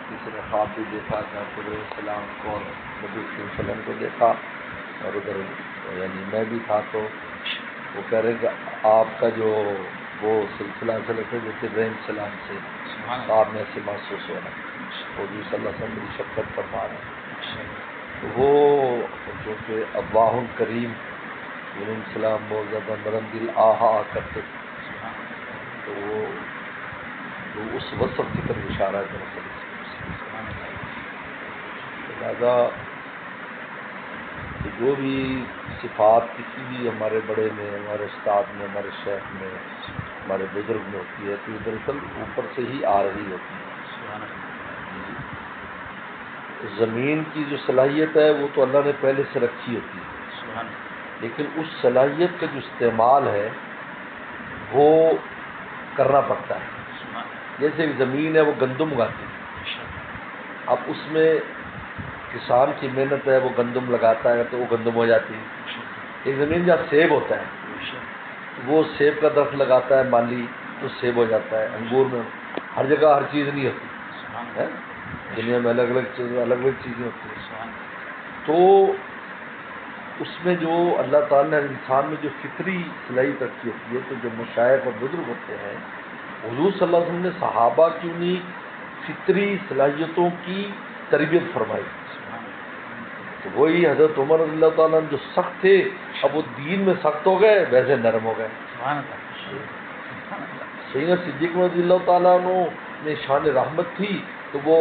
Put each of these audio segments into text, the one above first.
کسی نے خواب بھی دیکھا کہ جبرائیل السلام کو نبی صلی اللہ علیہ وسلم کو دیکھا، اور ادھر یعنی میں بھی تھا، تو وہ کہہ رہے کہ آپ کا جو وہ سلسلہ چلے تھے جو جبرائیل السلام سے خواب میں سے محسوس ہو رہا ہے، وہ بھی صلی اللہ علیہ وسلم کی شفقت فرما رہے ہیں. تو وہ جو کہ ابواہ کریم علیہ السلام بہت زیادہ نرم دل آہا کرتے تھے، تو وہ اس وصف کی طرف اشارہ ہے. لہٰذا جو بھی صفات کسی بھی ہمارے بڑے میں، ہمارے استاد میں، ہمارے شیخ میں، ہمارے بزرگ میں ہوتی ہے، تو یہ دراصل اوپر سے ہی آ رہی ہوتی ہے. زمین کی جو صلاحیت ہے وہ تو اللہ نے پہلے سے رکھی ہوتی ہے، لیکن اس صلاحیت کا جو استعمال ہے وہ کرنا پڑتا ہے. جیسے زمین ہے وہ گندم اگاتی ہے، اب اس میں کسان کی محنت ہے، وہ گندم لگاتا ہے تو وہ گندم ہو جاتی ہے. ایک زمین جہاں سیب ہوتا ہے، وہ سیب کا درخت لگاتا ہے مالی تو سیب ہو جاتا ہے. انگور میں ہر جگہ ہر چیز نہیں ہوتی ہے، دنیا میں الگ الگ چیزیں ہوتی ہیں. تو اس میں جو اللہ تعالیٰ نے انسان میں جو فطری صلاحیت رکھی ہوتی ہے، تو جو مشائخ اور بزرگ ہوتے ہیں، حضور صلی اللہ علیہ وسلم نے صحابہ کی انہیں فطری صلاحیتوں کی تربیت فرمائی. تو وہی حضرت عمر رضی اللہ تعالیٰ جو سخت تھے، اب وہ دین میں سخت ہو گئے، ویسے نرم ہو گئے. سیدنا صدیق رضی اللہ تعالیٰ میں شان رحمت تھی، تو وہ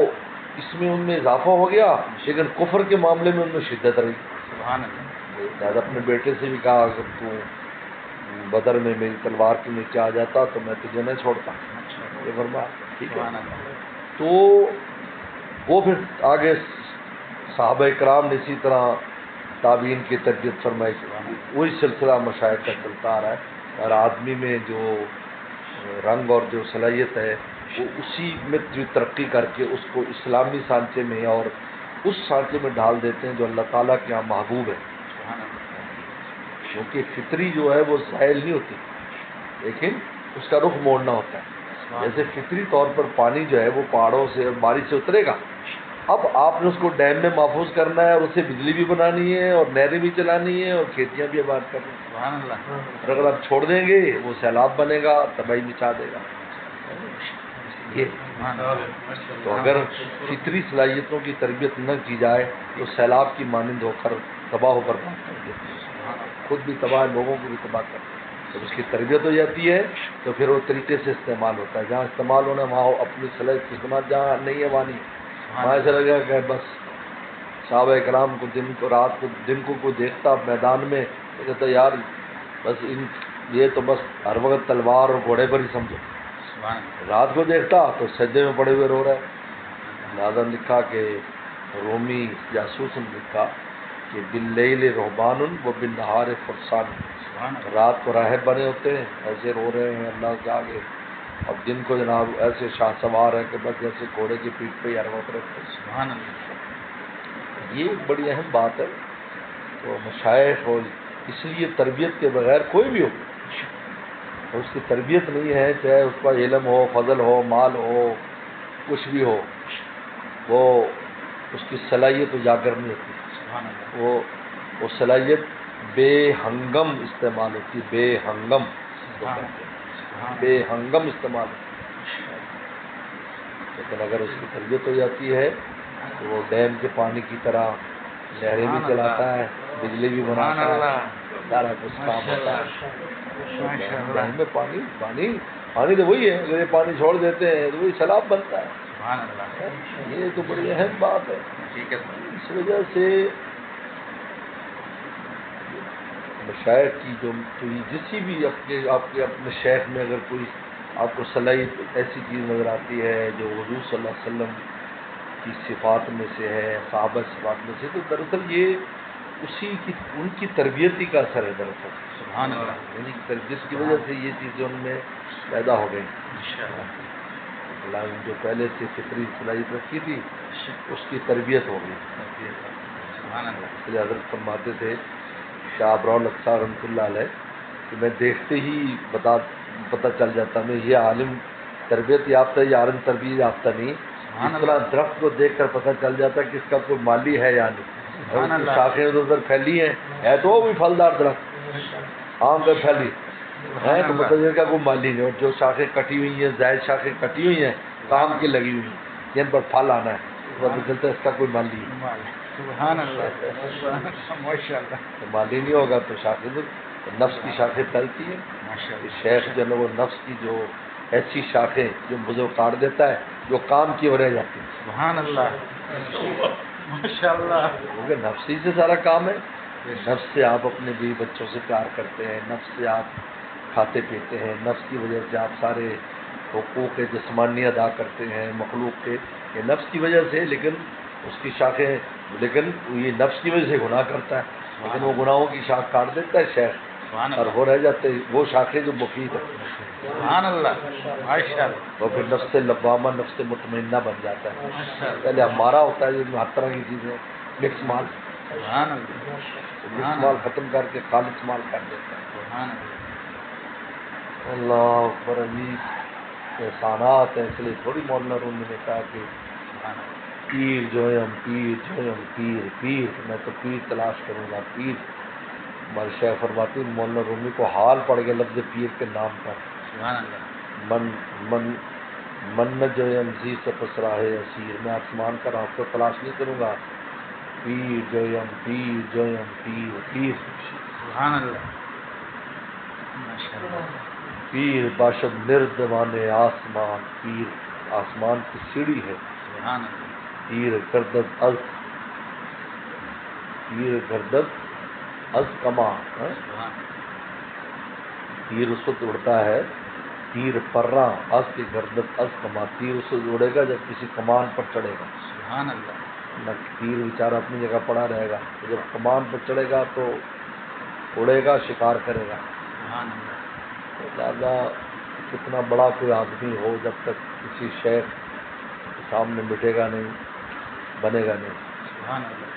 اس میں ان میں اضافہ ہو گیا، لیکن کفر کے معاملے میں ان میں شدت رہی. لہٰذا اپنے بیٹے سے بھی کہا اگر تو بدر میں میری تلوار کے نیچے آ جاتا تو میں تجھے نہ چھوڑتا. یہ فرمایا ٹھیک ہے. تو وہ پھر آگے صحابہ کرام نے اسی طرح تابعین کی تربیت فرمائی. وہی سلسلہ مشائخ کا چلتا آ رہا ہے. ہر آدمی میں جو رنگ اور جو صلاحیت ہے وہ اسی میں جو ترقی کر کے اس کو اسلامی سانچے میں اور اس سانچے میں ڈال دیتے ہیں جو اللہ تعالیٰ کے یہاں محبوب ہے. کیونکہ فطری جو ہے وہ زائل نہیں ہوتی، لیکن اس کا رخ موڑنا ہوتا ہے. جیسے فطری طور پر پانی جو ہے وہ پہاڑوں سے اور بارش سے اترے گا، اب آپ نے اس کو ڈیم میں محفوظ کرنا ہے اور اسے بجلی بھی بنانی ہے اور نہریں بھی چلانی ہے اور کھیتیاں بھی آباد کرنی ہیں. اور اگر آپ چھوڑ دیں گے وہ سیلاب بنے گا، تباہی مچا دے گا. تو اگر فطری صلاحیتوں کی تربیت نہ کی جائے تو سیلاب کی مانند ہو کر تباہ ہو کر بات کر دیتے ہیں، خود بھی تباہ، لوگوں کو بھی تباہ کرتے ہیں. جب اس کی تربیت ہو جاتی ہے تو پھر وہ طریقے سے استعمال ہوتا ہے. جہاں استعمال ہونا وہاں اپنی صلاحیت استعمال، جہاں نہیں ہے وہاں نہیں. وہاں ایسا لگا کہ بس صحابہ کرام کو دن کو رات کو دن کو دیکھتا میدان میں تو کہتا یار بس یہ تو بس ہر وقت تلوار اور گھوڑے پر ہی سمجھو. رات کو دیکھتا تو سجدے میں پڑے ہوئے رو رہے. لہٰذا لکھا کہ رومی جاسوس نے لکھا کہ باللیل رہبان و بالنہار فرسان، رات کو راہب بنے ہوتے ہیں ایسے رو رہے ہیں اللہ کے آگے، اب دن کو جناب ایسے شاہ سوار ہے کہ بس جیسے گھوڑے کی پیٹھ پہ ہر وقت رہتے ہیں. یہ ایک بڑی اہم بات ہے. تو مشائخ اور اس لیے تربیت کے بغیر کوئی بھی ہو، اور اس کی تربیت نہیں ہے، چاہے اس کا علم ہو، فضل ہو، مال ہو، کچھ بھی ہو، وہ اس کی صلاحیت اجاگر نہیں ہوتی. وہ صلاحیت بے ہنگم استعمال ہوتی، بے ہنگم استعمال ہوتی. لیکن اگر اس کی تربیت ہو جاتی ہے تو وہ ڈیم کے پانی کی طرح نہریں بھی چلاتا ہے، بجلی بھی بناتا ہے، سارا کچھ کام ہوتا ہے. ڈیم میں پانی تو وہی ہے، اگر یہ پانی چھوڑ دیتے ہیں تو وہی سیلاب بنتا ہے. یہ تو بڑی اہم بات ہے. اس وجہ سے مشائخ کی جو جسی بھی آپ کے اپنے شیخ میں اگر کوئی آپ کو صلاحیت ایسی چیز نظر آتی ہے جو حضور صلی اللہ علیہ وسلم کی صفات میں سے ہے، صحابہ صفات میں سے، تو دراصل یہ ان کی تربیت ہی کا اثر ہے. دراصل سبحان اللہ، یعنی تربیت کی وجہ سے یہ چیزیں ان میں پیدا ہو گئی. اللہ نے جو پہلے سے فطری صلاحیت رکھی تھی اس کی تربیت ہو گئی. اس لیے حضرت فرماتے تھے شاہ ابرول اقصار رحمۃ اللہ علیہ کہ میں دیکھتے ہی پتہ چل جاتا میں یہ عالم تربیت یافتہ ہے، یہ عالم تربیت یافتہ نہیں. اس طرح درخت کو دیکھ کر پتہ چل جاتا کہ اس کا کوئی مالی ہے یا نہیں. اس کی شاخیں ادھر ادھر پھیلی ہیں، ہے تو وہ بھی پھلدار درخت، آم پہ پھیلی ہے تو پتہ چل کا کوئی مالی نہیں. اور جو شاخیں کٹی ہوئی ہیں، زائد شاخیں کٹی ہوئی ہیں، کام کی لگی ہوئی ہیں، جن پر پھل آنا ہے، پتہ چلتا ہے اس کا کوئی مالی ہے. سبحان اللہ ماشاء اللہ. مالی نہیں ہوگا تو شاخیں تو نفس کی شاخیں پھیلتی ہیں. شیخ جو ہے وہ نفس کی جو ایسی شاخیں جو بزرگ کاٹ دیتا ہے جو کام کی ہو رہ جاتی ہے. سبحان اللہ ماشاء اللہ. کیونکہ نفس ہی سے سارا کام ہے. نفس سے آپ اپنے بیوی بچوں سے پیار کرتے ہیں، نفس سے آپ کھاتے پیتے ہیں، نفس کی وجہ سے آپ سارے حقوق جسمانی ادا کرتے ہیں مخلوق کے، یہ نفس کی وجہ سے. لیکن اس کی شاخیں، لیکن یہ نفس کی وجہ سے گناہ کرتا ہے، لیکن وہ گناہوں کی شاخ کاٹ دیتا ہے شیخ، اور وہ رہ جاتے وہ شاخیں جو مفید ہے. سبحان اللہ ماشاء اللہ. وہ پھر نفس لوامہ، نفس مطمئنہ بن جاتا ہے. پہلے ہمارا ہوتا ہے جس میں ہر طرح کی چیزیں مکس مال، سبحان اللہ مکس مال ختم کر کے خالص مال کر دیتا ہے. سبحان اللہ. اللہ اکبر. عزیز احسانات ہیں، اس لیے تھوڑی مولانا رومی نے کہا کہ پیر جو ہے ہم پیر جو ہے ہم پیر پیر، میں تو پیر تلاش کروں گا پیر. ہمارے شیخ فرماتی مولانا رومی کو حال پڑ گیا لفظ پیر کے نام پر. سبحان اللہ. من جو ہے امزی سے پسرا ہے اسیر، میں آسمان کا راستہ تلاش نہیں کروں گا، پیر جو ہے ہم پیر جو ہے ہم پیر پیر. سبحان اللہ ماشاء اللہ. پیر باشد نردمان آسمان، پیر آسمان کی سیڑھی ہے. سبحان اللہ. پیر گردد از، پیر گردد از کما. تیر اس وقت اڑتا ہے، تیر پرا از کی گردد از کما، تیر اس وقت اڑے گا جب کسی کمان پر چڑھے گا. سبحان اللہ. نہ تیر بیچارہ اپنی جگہ پڑا رہے گا، جب کمان پر چڑھے گا تو اڑے گا، شکار کرے گا. سبحان اللہ. لہٰذا کتنا بڑا کوئی آدمی ہو، جب تک کسی شیخ کے سامنے مٹے گا نہیں، بنے گا نہیں. سبحان اللہ.